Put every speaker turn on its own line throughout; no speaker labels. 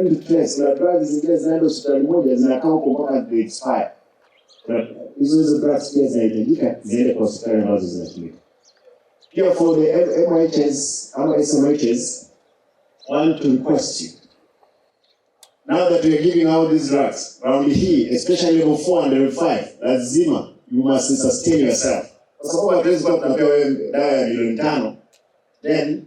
going to trace na drugs zingine zinaenda hospitali moja zinakaa huko mpaka they expire. Hizo drugs pia zinahitajika ziende kwa hospitali ambazo zinatumika. Here for the MHS or SMHs, want to request you. Now that we are giving out these drugs, around here, especially level 4 and level 5, lazima you must sustain yourself. Kwa sababu hatuwezi kuwa tunapewa dawa ya milioni 5, then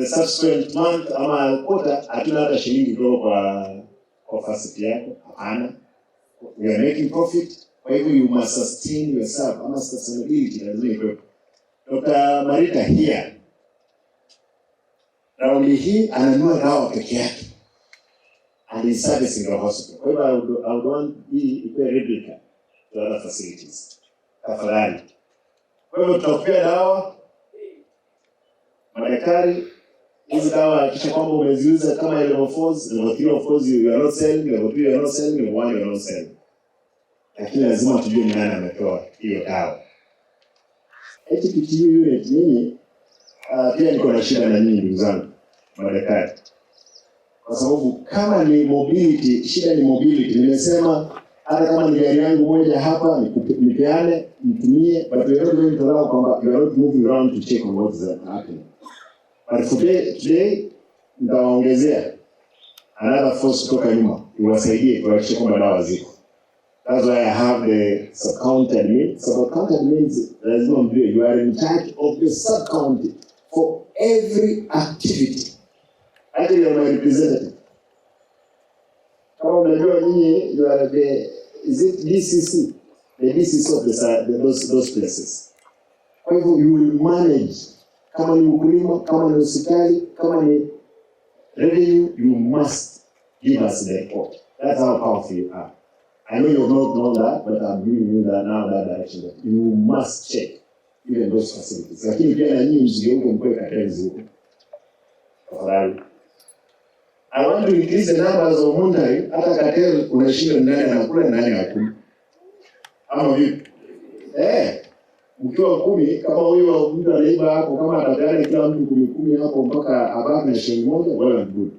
the subsequent month ama quarter hatuna hata shilingi kutoka kwa facility yako. Hapana. We are making profit. Kwa hivyo you must sustain yourself. Ama sustainability lazima iwe. Dr. Marita here. Raundi hii ananunua dawa peke yake. And is servicing the hospital. Kwa hivyo I would want hii ikuwe replica to other facilities. Tafadhali. Kwa hivyo tutapea dawa. Madaktari hizi dawa kisha kwamba umeziuza kama level 4, level 3 of course you are not selling, level 2 you are not selling, level 1 you are not selling. Lakini lazima tujue ni nani ametoa hiyo dawa. HPTU unit mimi pia niko na shida na nyingi ndugu zangu madaktari. Kwa sababu kama ni mobility, shida ni mobility. Nimesema hata kama ni gari yangu moja hapa nipeane, nitumie, but we are not going to allow kwamba you are not moving around to check on what is happening. But today nitawaongezea another force kutoka nyuma iwasaidie kuhakikisha kwamba dawa ziko. That's why I have the sub-county admin. Sub-county admins, you are in charge of the sub-county for every activity. Actually, you are my representative. Kama unajua nyinyi, you are the, is it DCC? The DCC of those places. Kwa hivyo, you will manage. Kama ni ukulima, kama ni hospitali, kama ni revenue, you must give us the report. That's how powerful you are. I know you have not known that, but I'm giving you that now that direction. That you must check even those facilities. Lakini pia na nyinyi msigeuke mkwe katezi huko. I want to increase the numbers of monetary. Hata katezi unashinda nani anakula nani hakula. Ama vipi? Mkiwa 10 kama huyo mtu anaiba hapo kama atapeana kila mtu 10 hapo mpaka abaki na shilingi moja, well and good.